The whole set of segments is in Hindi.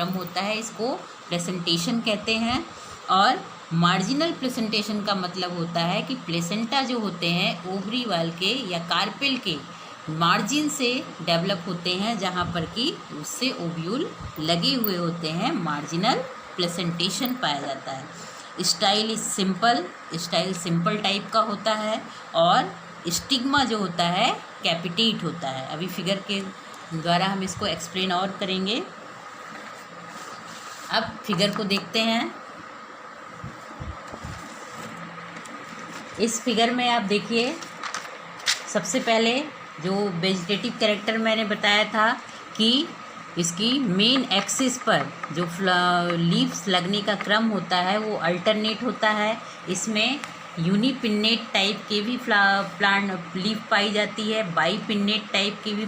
क्रम होता है, इसको प्लेसेंटेशन कहते हैं। और मार्जिनल प्लेसेंटेशन का मतलब होता है कि प्लेसेंटा जो होते हैं ओवरी वाल के या कार्पेल के मार्जिन से डेवलप होते हैं, जहाँ पर कि उससे ओव्यूल लगे हुए होते हैं, मार्जिनल प्लेसेंटेशन पाया जाता है। Style is simple, style simple type का होता है। और स्टिग्मा जो होता है कैपिटेट होता है। अभी फिगर के द्वारा हम इसको एक्सप्लेन और करेंगे। अब फिगर को देखते हैं। इस फिगर में आप देखिए, सबसे पहले जो वेजिटेटिव कैरेक्टर मैंने बताया था कि इसकी मेन एक्सिस पर जो लीव्स लगने का क्रम होता है वो अल्टरनेट होता है। इसमें यूनिपिन्नेट टाइप के भी प्लांट लीफ पाई जाती है, बाईपिन्नेट टाइप की भी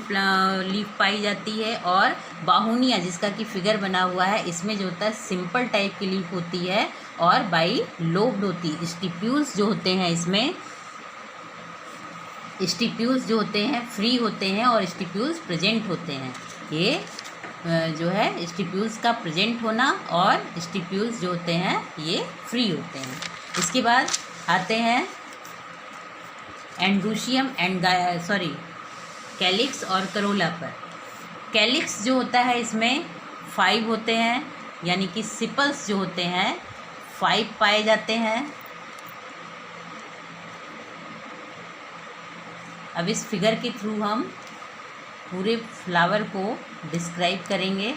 लीफ पाई जाती है। और बाहुनिया जिसका कि फिगर बना हुआ है, इसमें जो होता है सिंपल टाइप की लीफ होती है और बाई लोब्ड होती है। स्टिप्यूल्स जो होते हैं, इसमें स्टिप्यूल्स जो होते हैं फ्री होते हैं और स्टिप्यूल्स प्रेजेंट होते हैं। ये जो है स्टिप्यूल्स का प्रेजेंट होना और स्टिप्यूल्स जो होते हैं ये फ्री होते हैं। इसके बाद आते हैं एंड्रूशियम कैलिक्स और करोला पर। कैलिक्स जो होता है इसमें 5 होते हैं, यानी कि सिपल्स जो होते हैं 5 पाए जाते हैं। अब इस फिगर के थ्रू हम पूरे फ्लावर को डिस्क्राइब करेंगे।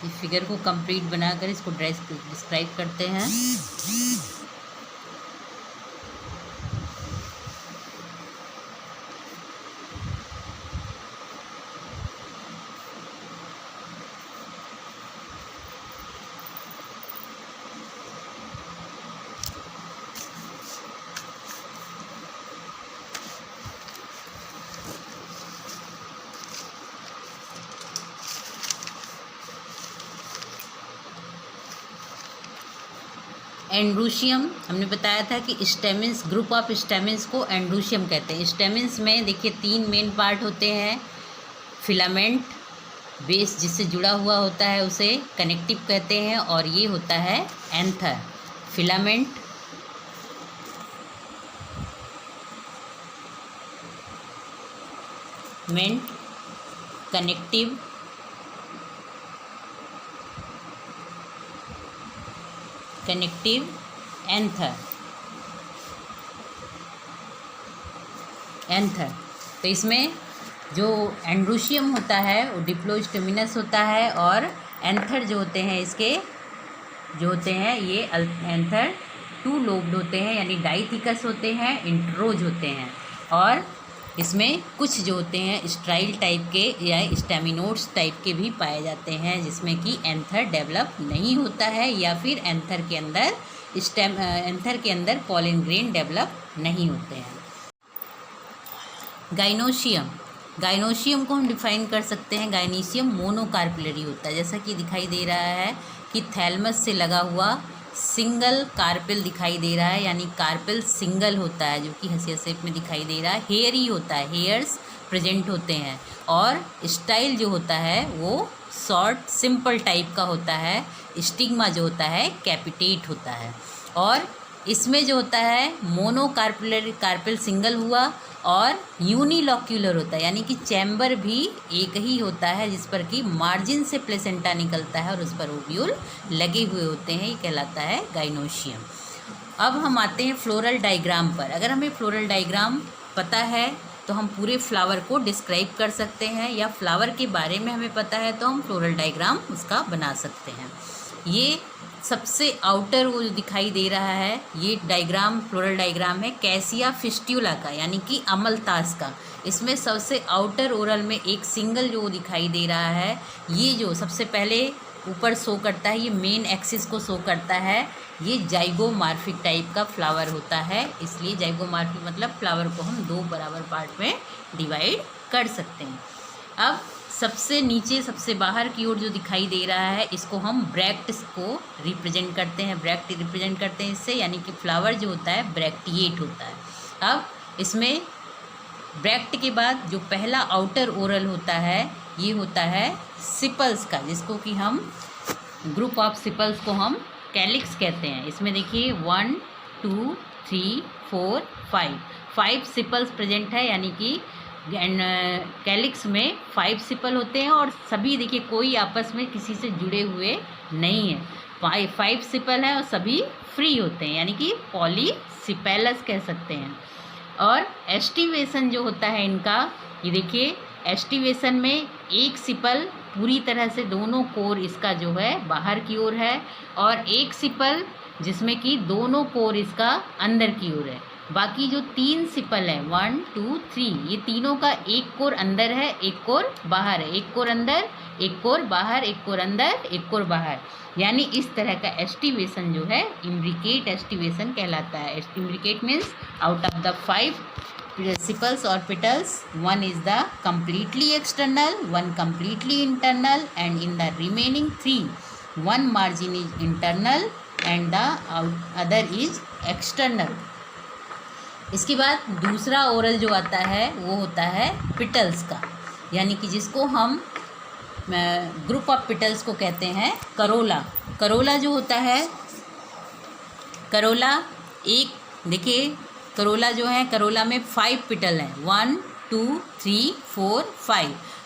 इस फिगर को कंप्लीट बनाकर इसको डिस्क्राइब करते हैं। एंड्रूशियम हमने बताया था कि स्टेमिन्स, ग्रुप ऑफ स्टेमिन्स को एंड्रूशियम कहते हैं। स्टेमिन्स में देखिए 3 मेन पार्ट होते हैं। फिलामेंट, बेस जिससे जुड़ा हुआ होता है उसे कनेक्टिव कहते हैं, और ये होता है एंथर। Filament, connective, anther. तो इसमें जो एंड्रूशियम होता है वो डिप्लोस्टेमिनस होता है, और एंथर जो होते हैं इसके जो होते हैं ये एंथर 2 लोब्ड होते हैं, यानी डाइथिकस होते हैं, इंट्रोज होते हैं। और इसमें कुछ जो होते हैं स्ट्राइल टाइप के या स्टेमिनोड्स टाइप के भी पाए जाते हैं, जिसमें कि एंथर डेवलप नहीं होता है, या फिर एंथर के अंदर पॉलन ग्रेन डेवलप नहीं होते हैं। गाइनोशियम को हम डिफाइन कर सकते हैं। गाइनीशियम मोनोकार्पिलरी होता है, जैसा कि दिखाई दे रहा है कि थैलमस से लगा हुआ सिंगल कार्पेल दिखाई दे रहा है, यानी कार्पेल सिंगल होता है, जो कि हंसिया शेप में दिखाई दे रहा है। हेयर ही होता है, हेयर्स प्रेजेंट होते हैं, और स्टाइल जो होता है वो शॉर्ट सिंपल टाइप का होता है। स्टिग्मा जो होता है कैपिटेट होता है। और इसमें जो होता है मोनोकार्पुलर कार्पेल सिंगल हुआ और यूनिलॉक्यूलर होता है, यानी कि चैम्बर भी एक ही होता है जिस पर कि मार्जिन से प्लेसेंटा निकलता है और उस पर ओव्यूल लगे हुए होते हैं, ये कहलाता है गाइनोशियम। अब हम आते हैं फ्लोरल डायग्राम पर। अगर हमें फ्लोरल डायग्राम पता है तो हम पूरे फ्लावर को डिस्क्राइब कर सकते हैं, या फ्लावर के बारे में हमें पता है तो हम फ्लोरल डायग्राम उसका बना सकते हैं। ये सबसे आउटर वो जो दिखाई दे रहा है ये डायग्राम फ्लोरल डायग्राम है कैसिया फिस्ट्यूला का, यानी कि अमलतास का। इसमें सबसे आउटर ओरल में एक सिंगल जो दिखाई दे रहा है, ये जो सबसे पहले ऊपर शो करता है, ये मेन एक्सिस को शो करता है। ये जाइगोमार्फिक टाइप का फ्लावर होता है, इसलिए जाइगोमार्फिक मतलब फ्लावर को हम दो बराबर पार्ट में डिवाइड कर सकते हैं। अब सबसे नीचे सबसे बाहर की ओर जो दिखाई दे रहा है इसको हम ब्रैक्ट को रिप्रेजेंट करते हैं, ब्रैक्ट रिप्रेजेंट करते हैं इससे, यानी कि फ्लावर जो होता है ब्रैक्टिएट होता है। अब इसमें ब्रैक्ट के बाद जो पहला आउटर ओरल होता है ये होता है सिपल्स का, जिसको कि हम ग्रुप ऑफ सिपल्स को हम कैलिक्स कहते हैं। इसमें देखिए 1 2 3 4 5 सिपल्स प्रेजेंट है, यानी कि कैलिक्स में 5 सिपल होते हैं और सभी देखिए कोई आपस में किसी से जुड़े हुए नहीं है। 5 सिपल है और सभी फ्री होते हैं, यानी कि पॉलीसिपेलस कह सकते हैं। और एस्टिवेशन जो होता है इनका, ये देखिए एस्टिवेशन में एक सिपल पूरी तरह से दोनों कोर इसका जो है बाहर की ओर है, और एक सिपल जिसमें कि दोनों कोर इसका अंदर की ओर है। बाकी जो 3 सिपल है 1 2 3, ये तीनों का एक कोर अंदर है एक कोर बाहर है, एक कोर अंदर एक कोर बाहर, एक कोर अंदर एक कोर बाहर, यानी इस तरह का एस्टिवेशन जो है इम्ब्रिकेट एस्टिवेशन कहलाता है। Imbricate means out of the 5 sepals or petals, one is the completely external, one completely internal, and in the remaining 3 one margin is internal and the other is external। इसके बाद दूसरा ओरल जो आता है वो होता है पिटल्स का, यानी कि जिसको हम ग्रुप ऑफ पिटल्स को कहते हैं करोला। करोला जो होता है, करोला एक देखिए करोला जो है, करोला में 5 पिटल हैं 1 2 3 4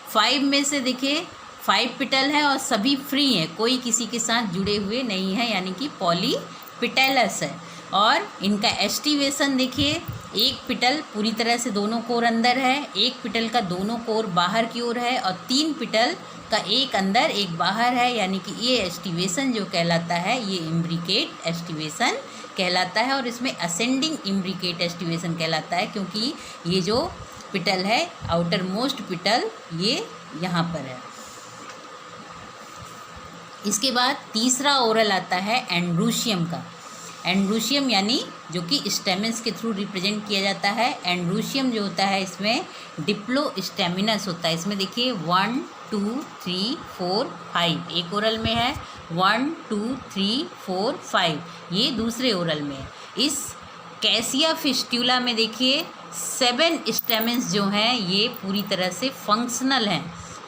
5 में से देखिए 5 पिटल हैं और सभी फ्री हैं, कोई किसी के साथ जुड़े हुए नहीं हैं, यानी कि पॉलीपिटेलस है। और इनका एस्टिवेशन देखिए, एक पिटल पूरी तरह से दोनों कोर अंदर है, एक पिटल का दोनों कोर बाहर की ओर है, और 3 पिटल का एक अंदर एक बाहर है, यानी कि ये एस्टिवेशन जो कहलाता है ये इम्ब्रिकेट एस्टिवेशन कहलाता है। और इसमें असेंडिंग इम्ब्रिकेट एस्टिवेशन कहलाता है, क्योंकि ये जो पिटल है आउटर मोस्ट पिटल ये यहाँ पर है। इसके बाद तीसरा ओरल आता है एंड्रूशियम का। एंड्रूशियम यानी जो कि स्टेमिन्स के थ्रू रिप्रेजेंट किया जाता है। एंड्रूशियम जो होता है इसमें डिप्लो स्टेमिनस होता है। इसमें देखिए 1 2 3 4 5 एक ओरल में है, 1 2 3 4 5 ये दूसरे ओरल में है। इस कैसिया फिस्ट्यूला में देखिए 7 स्टेमिन्स जो हैं ये पूरी तरह से फंक्शनल हैं,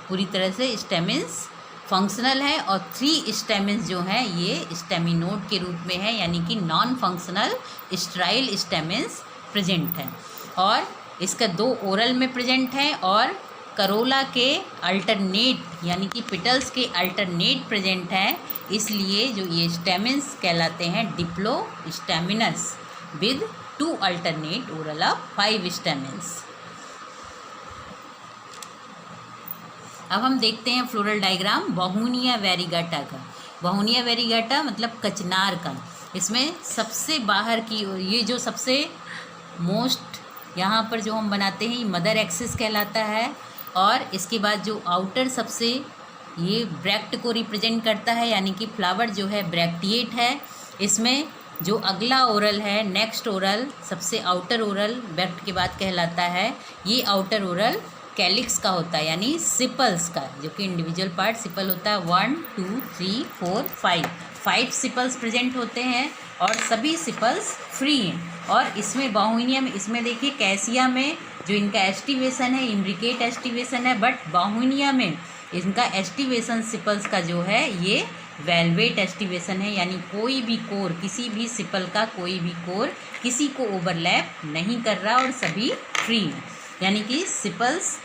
पूरी तरह से स्टेमिन्स फंक्शनल है, और 3 स्टेमिन्स जो हैं ये स्टेमिनोड के रूप में है, यानी कि नॉन फंक्शनल स्ट्राइल स्टेमिन्स प्रेजेंट हैं। और इसका 2 ओरल में प्रेजेंट हैं, और करोला के अल्टरनेट यानी कि पिटल्स के अल्टरनेट प्रेजेंट हैं, इसलिए जो ये स्टेमिन्स कहलाते हैं diplostemonous with 2 alternate whorl of 5 stamens. अब हम देखते हैं फ्लोरल डायग्राम बहुनिया वेरिगेटा का। बहुनिया वेरिगेटा मतलब कचनार का। इसमें सबसे बाहर की ओर ये जो सबसे मोस्ट यहाँ पर जो हम बनाते हैं ये मदर एक्सिस कहलाता है, और इसके बाद जो आउटर सबसे ये ब्रैक्ट को रिप्रेजेंट करता है, यानी कि फ्लावर जो है ब्रैक्टिएट है। इसमें जो अगला ओरल है नेक्स्ट ओरल सबसे आउटर ओरल ब्रैक्ट के बाद कहलाता है, ये आउटर ओरल कैलिक्स का होता है, यानी सिपल्स का, जो कि इंडिविजुअल पार्ट सिपल होता है। 1 2 3 4 5 सिपल्स प्रेजेंट होते हैं और सभी सिपल्स फ्री हैं। और इसमें बाहुनिया में इसमें देखिए कैसिया में जो इनका एस्टिवेशन है इम्ब्रिकेट एस्टिवेशन है, बट बाहुनिया में इनका एस्टिवेशन सिपल्स का जो है ये वेलवेट एस्टिवेशन है, यानी कोई भी कोर, किसी भी सिपल का कोई भी कोर किसी को ओवरलैप नहीं कर रहा और सभी फ्री हैं, यानी कि सिपल्स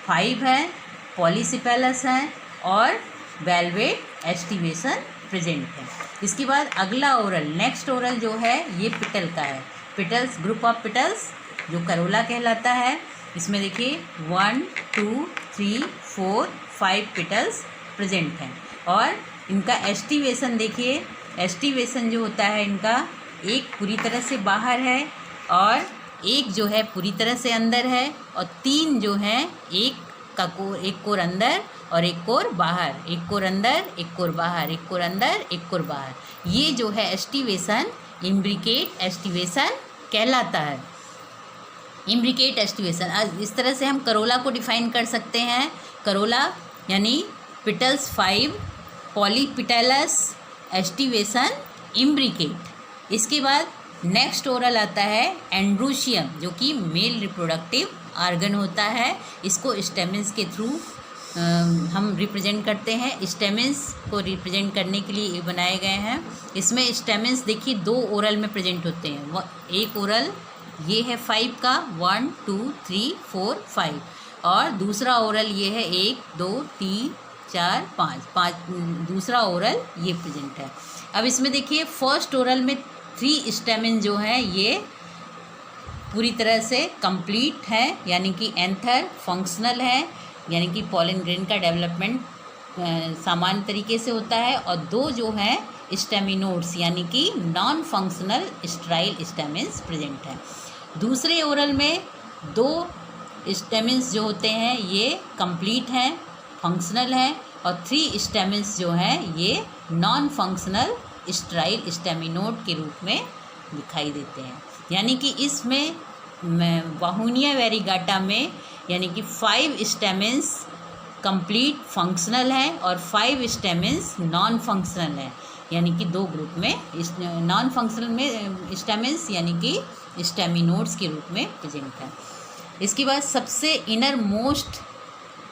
5 है, पॉलीसिपेलस है और वेलवेट एस्टिवेशन प्रेजेंट है। इसके बाद अगला ओरल, नेक्स्ट ओरल जो है ये पिटल का है। पिटल्स, ग्रुप ऑफ पिटल्स जो करोला कहलाता है। इसमें देखिए 1 2 3 4 5 पिटल्स प्रेजेंट हैं और इनका एस्टिवेशन देखिए, एस्टिवेशन जो होता है इनका एक पूरी तरह से बाहर है और एक जो है पूरी तरह से अंदर है और 3 जो हैं एक कोर अंदर और एक कोर बाहर, एक कोर अंदर एक कोर बाहर, एक कोर अंदर एक कोर बाहर। ये जो है एस्टिवेशन इम्ब्रिकेट एस्टिवेशन कहलाता है। इम्ब्रिकेट एस्टिवेशन, इस तरह से हम करोला को डिफाइन कर सकते हैं। करोला यानी पिटल्स 5, पॉलीपिटलस, एस्टिवेशन, इम्ब्रिकेट। इसके बाद नेक्स्ट ओरल आता है एंड्रोशियम, जो कि मेल रिप्रोडक्टिव आर्गन होता है। इसको स्टेमेंस के थ्रू हम रिप्रेजेंट करते हैं। स्टेमेंस को रिप्रेजेंट करने के लिए ये बनाए गए हैं। इसमें स्टेमेंस देखिए 2 ओरल में प्रेजेंट होते हैं। एक ओरल ये है 5 का, 1 2 3 4 5, और दूसरा ओरल ये है 1 2 3 4 5, दूसरा ओरल ये प्रेजेंट है। अब इसमें देखिए फर्स्ट ओरल में 3 स्टेमेन जो हैं ये पूरी तरह से कंप्लीट है, यानी कि एंथर फंक्शनल है, यानी कि पॉलन ग्रेन का डेवलपमेंट सामान्य तरीके से होता है। और 2 जो हैं स्टेमिनोड्स, यानी कि नॉन फंक्शनल स्ट्राइल स्टेमेंस प्रेजेंट हैं। दूसरे ओरल में 2 स्टेमेंस जो होते हैं ये कंप्लीट हैं, फंक्शनल हैं, और 3 स्टेमेंस जो हैं ये नॉन फंक्शनल स्ट्राइल स्टेमिनोड के रूप में दिखाई देते हैं। यानी कि इसमें वाहुनिया वेरिगाटा में यानी कि 5 स्टेमेंस कंप्लीट फंक्शनल हैं और 5 स्टेमेंस नॉन फंक्शनल हैं, यानी कि 2 ग्रुप में। नॉन फंक्शनल में स्टेमेंस यानी कि स्टेमिनोड्स के रूप में प्रेजेंट है। इसके बाद सबसे इनर मोस्ट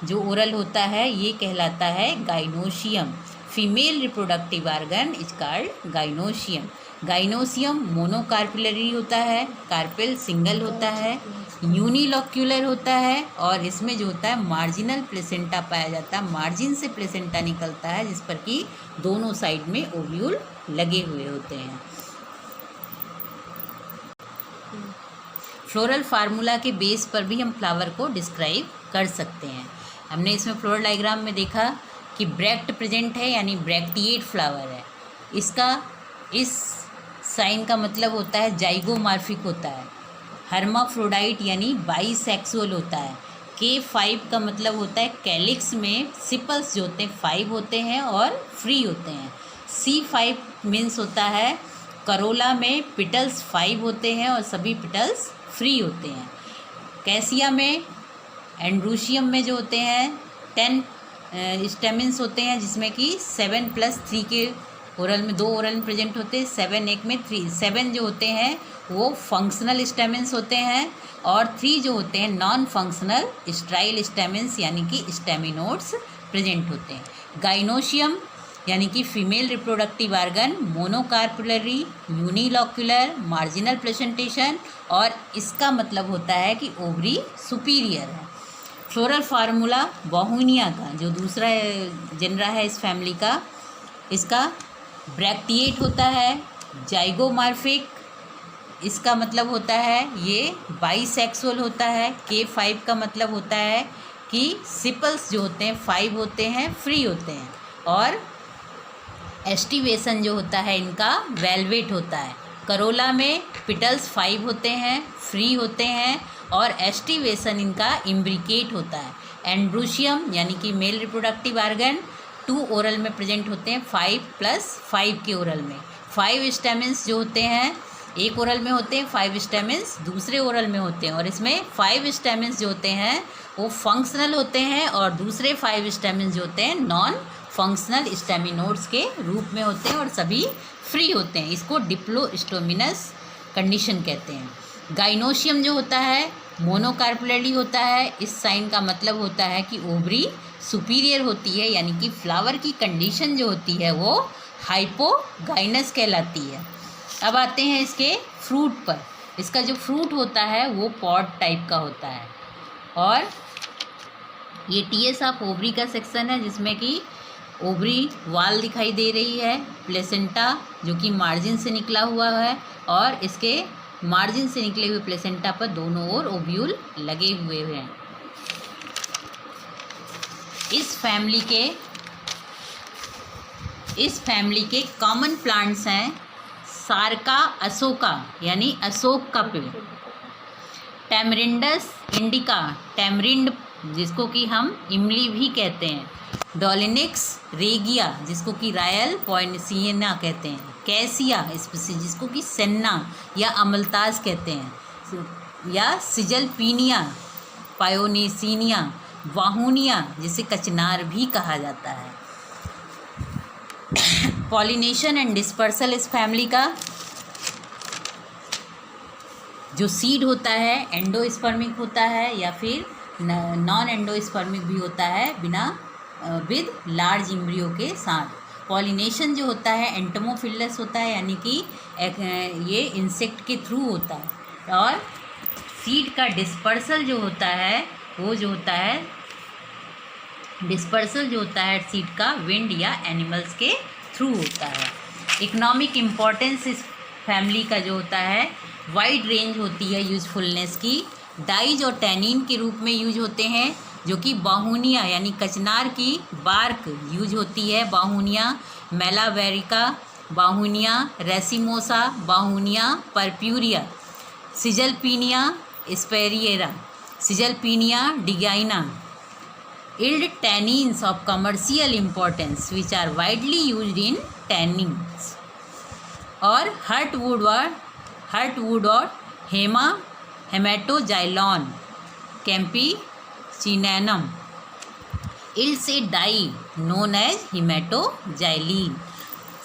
जो ओरल होता है ये कहलाता है gynoecium. Female reproductive organ is called gynoecium. Gynoecium monocarpellary होता है, कार्पेल सिंगल होता है, यूनिलॉक्यूलर होता है, और इसमें जो होता है मार्जिनल प्लेसेंटा पाया जाता है। मार्जिन से प्लेसेंटा निकलता है जिस पर कि दोनों साइड में ओव्यूल लगे हुए होते हैं। फ्लोरल फार्मूला के बेस पर भी हम फ्लावर को डिस्क्राइब कर सकते हैं। हमने इसमें फ्लोरल डायग्राम में देखा कि ब्रैक्ट प्रेजेंट है, यानी ब्रैक्टिएट फ्लावर है। इसका इस साइन का मतलब होता है जाइगोमॉर्फिक होता है। हर्माफ्रोडाइट यानी बाइसेक्सुअल होता है। K5 का मतलब होता है कैलिक्स में सिपल्स जो होते हैं 5 होते हैं और फ्री होते हैं। C5 मीन्स होता है करोला में पिटल्स 5 होते हैं और सभी पिटल्स फ्री होते हैं। कैसिया में, एंड्रोशियम में जो होते हैं 10 स्टेमेंस होते हैं, जिसमें कि 7 + 3 के ओरल में 2 ओरल में प्रेजेंट होते हैं। 7 एक में 3, 7 जो होते हैं वो फंक्शनल स्टेमेंस होते हैं और 3 जो होते हैं नॉन फंक्शनल स्ट्राइल स्टेमेंस यानी कि स्टेमिनोड्स प्रेजेंट होते हैं। गाइनोशियम यानी कि female reproductive organ, monocarpellary, unilocular, marginal placentation, और इसका मतलब होता है कि ओवरी सुपीरियर है। फ्लोरल फार्मूला वाहुनिया का जो दूसरा जेनरा है इस फैमिली का, इसका ब्रैक्टिएट होता है, जाइगोमॉर्फिक, इसका मतलब होता है ये बाइसेक्सुअल होता है। K5 का मतलब होता है कि सिपल्स जो होते हैं 5 होते हैं, फ्री होते हैं, और एस्टिवेशन जो होता है इनका वेलवेट होता है। करोला में पिटल्स 5 होते हैं, फ्री होते हैं, और एस्टिवेशन इनका इम्ब्रिकेट होता है। एंड्रोशियम यानी कि मेल रिप्रोडक्टिव आर्गन 2 ओरल में प्रेजेंट होते हैं, 5 + 5 के ओरल में। 5 स्टेमेंस जो होते हैं एक ओरल में होते हैं, 5 स्टेमेंस दूसरे ओरल में होते हैं, और इसमें 5 स्टेमेंस जो होते हैं वो फंक्शनल होते हैं और दूसरे 5 स्टेमेंस जो होते हैं नॉन फंक्शनल स्टेमिनोड्स के रूप में होते हैं और सभी फ्री होते हैं। इसको डिप्लोस्टोमिनस कंडीशन कहते हैं। गाइनोशियम जो होता है मोनोकार्पेलरी होता है, इस साइन का मतलब होता है कि ओवरी सुपीरियर होती है, यानी कि फ्लावर की कंडीशन जो होती है वो हाइपोगाइनस कहलाती है। अब आते हैं इसके फ्रूट पर। इसका जो फ्रूट होता है वो पॉड टाइप का होता है, और ये टीएस ऑफ ओवरी का सेक्शन है जिसमें कि ओवरी वाल दिखाई दे रही है, प्लेसेंटा जो कि मार्जिन से निकला हुआ है, और इसके मार्जिन से निकले हुए प्लेसेंटा पर दोनों ओर ओव्यूल लगे हुए हैं। इस फैमिली के कॉमन प्लांट्स हैं सारका अशोका यानी अशोक का पेड़, टैमरिंडस इंडिका टैमरिंड जिसको कि हम इमली भी कहते हैं, डोलिनिक्स रेगिया जिसको कि रायल पॉइनेसिया कहते हैं, कैसिया जिसको कि सेन्ना या अमलताज कहते हैं, या सिजलपीनिया पायोनेसिनिया, वाहुनिया जिसे कचनार भी कहा जाता है। पॉलिनेशन एंड डिस्पर्सल इस फैमिली का जो सीड होता है एंडोस्पर्मिक होता है या फिर नॉन एंडोस्पर्मिक भी होता है, बिना विद लार्ज इम्ब्रियो के साथ। पॉलिनेशन जो होता है एंटमोफिलस होता है, यानी कि ये इंसेक्ट के थ्रू होता है, और सीड का डिस्पर्सल जो होता है वो जो होता है डिस्पर्सल जो होता है सीड का विंड या एनिमल्स के थ्रू होता है। इकोनॉमिक इम्पोर्टेंस इस फैमिली का जो होता है वाइड रेंज होती है यूजफुलनेस की। डाइज और टैनिन के रूप में यूज होते हैं, जो कि बाहुनिया यानी कचनार की बार्क यूज होती है, Bauhinia malabarica, Bauhinia racemosa, Bauhinia purpurea, Caesalpinia sepiaria, Caesalpinia digyna. Yield tannins of commercial importance which are widely used in tannins, और हर्टवुड और हेमाटोजाइलॉन कैम्पिचिनैनम इल्ड्स ए डाई नोन एज हेमाटोजाइलिन।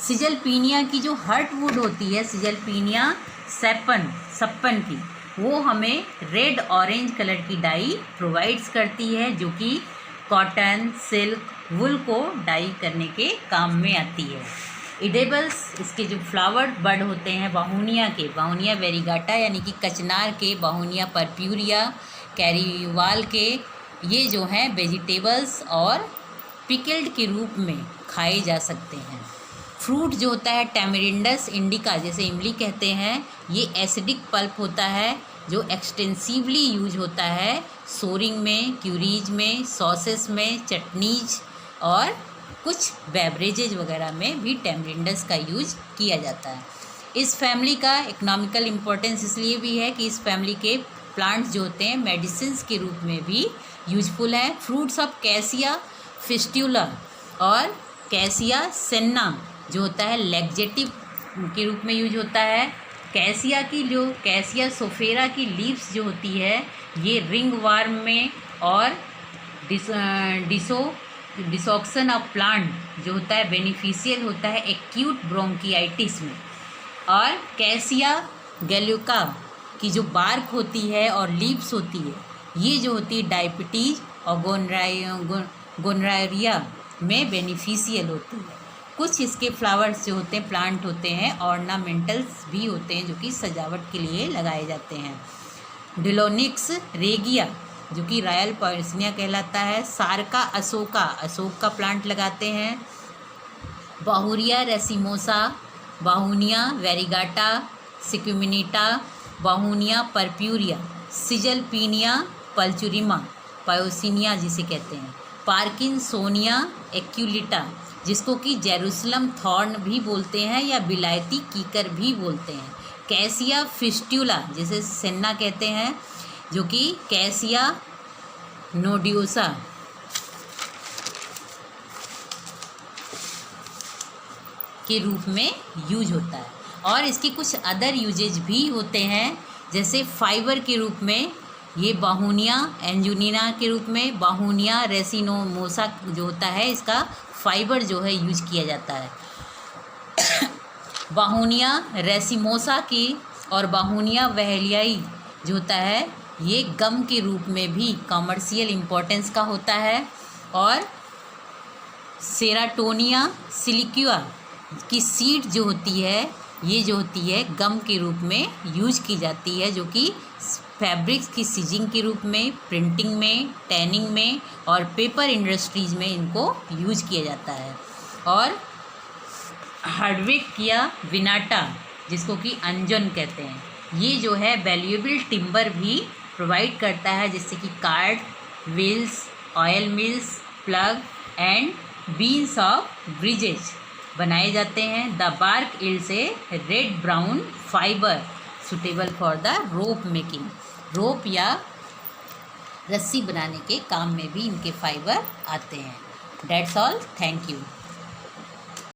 सिजलपीनिया की जो हर्टवुड होती है, सिजलपीनिया सप्पन की, वो हमें रेड ऑरेंज कलर की डाई प्रोवाइड्स करती है, जो कि कॉटन सिल्क वुल को डाई करने के काम में आती है। इडेबल्स इसके जो फ्लावर बड होते हैं बाहुनिया के, बाहुनिया वेरीगाटा यानी कि कचनार के, बाहुनिया परप्यूरिया कैरीवाल के, ये जो हैं वेजिटेबल्स और पिकल्ड के रूप में खाए जा सकते हैं। फ्रूट जो होता है टैमरिंडस इंडिका जैसे इमली कहते हैं, ये एसिडिक पल्प होता है जो एक्सटेंसिवली यूज होता है सोरिंग में, क्यूरीज में, सॉसेस में, चटनीज और कुछ बेवरेजेज वगैरह में भी टैमरिंडस का यूज किया जाता है। इस फैमिली का इकोनॉमिकल इम्पोर्टेंस इसलिए भी है कि इस फैमिली के प्लांट्स जो होते हैं मेडिसिन्स के रूप में भी यूजफुल हैं। फ्रूट्स ऑफ कैसिया फिस्ट्यूला और कैसिया सेन्ना जो होता है लैक्जेटिव के रूप में यूज होता है। कैसिया सोफेरा की लीव्स जो होती है ये रिंग वार्म में और डिसॉक्सन ऑफ प्लांट जो होता है बेनिफिशियल होता है एक्यूट ब्रोंकियाइटिस में। और कैसिया गैल्यूका की जो बार्क होती है और लीव्स होती है ये जो होती है डायबिटीज और गोनोरिया में बेनिफिशियल होती है। कुछ इसके फ्लावर्स जो होते हैं प्लांट होते हैं ऑर्नामेंटल्स भी होते हैं जो कि सजावट के लिए लगाए जाते हैं। डिलोनिक्स रेगिया जो कि रॉयल पॉइनेसिया कहलाता है। सारका अशोका अशोक का प्लांट लगाते हैं। बाहुरिया रेसिमोसा, बाहुनिया वेरीगाटा, सिक्यूमिनिटा, बाहुनिया परप्यूरिया, सिजलपीनिया पल्चुरिमा, पायोसिनिया जिसे कहते हैं, पार्किंसोनिया एक्यूलिटा जिसको कि जेरूसलम थॉर्न भी बोलते हैं या बिलायती कीकर भी बोलते हैं। कैसिया फिस्ट्यूला जिसे सेन्ना कहते हैं जो कि कैसिया नोडियोसा के रूप में यूज होता है। और इसके कुछ अदर यूजेज भी होते हैं जैसे फाइबर के रूप में ये बाहुनिया एंजुनिना के रूप में, बाहुनिया रेसिनोमोसा जो होता है इसका फाइबर जो है यूज किया जाता है। बाहुनिया रेसिमोसा की और बाहुनिया वहलियाई जो होता है ये गम के रूप में भी कॉमर्शियल इम्पोर्टेंस का होता है। और सेराटोनिया सिलिक्यूआ की सीड जो होती है, ये जो होती है गम के रूप में यूज की जाती है, जो कि फैब्रिक्स की सीजिंग के रूप में, प्रिंटिंग में, टैनिंग में और पेपर इंडस्ट्रीज़ में इनको यूज किया जाता है। और हार्डविक या विनाटा, जिसको कि अंजन कहते हैं, ये जो है वैल्यूएबल टिम्बर भी प्रोवाइड करता है, जिससे कि cart, wheels, oil mills, plough and beams of bridges बनाए जाते हैं। The bark yields a red brown fibre suitable for the rope making. Rope या रस्सी बनाने के काम में भी इनके फाइबर आते हैं। That's all, thank you.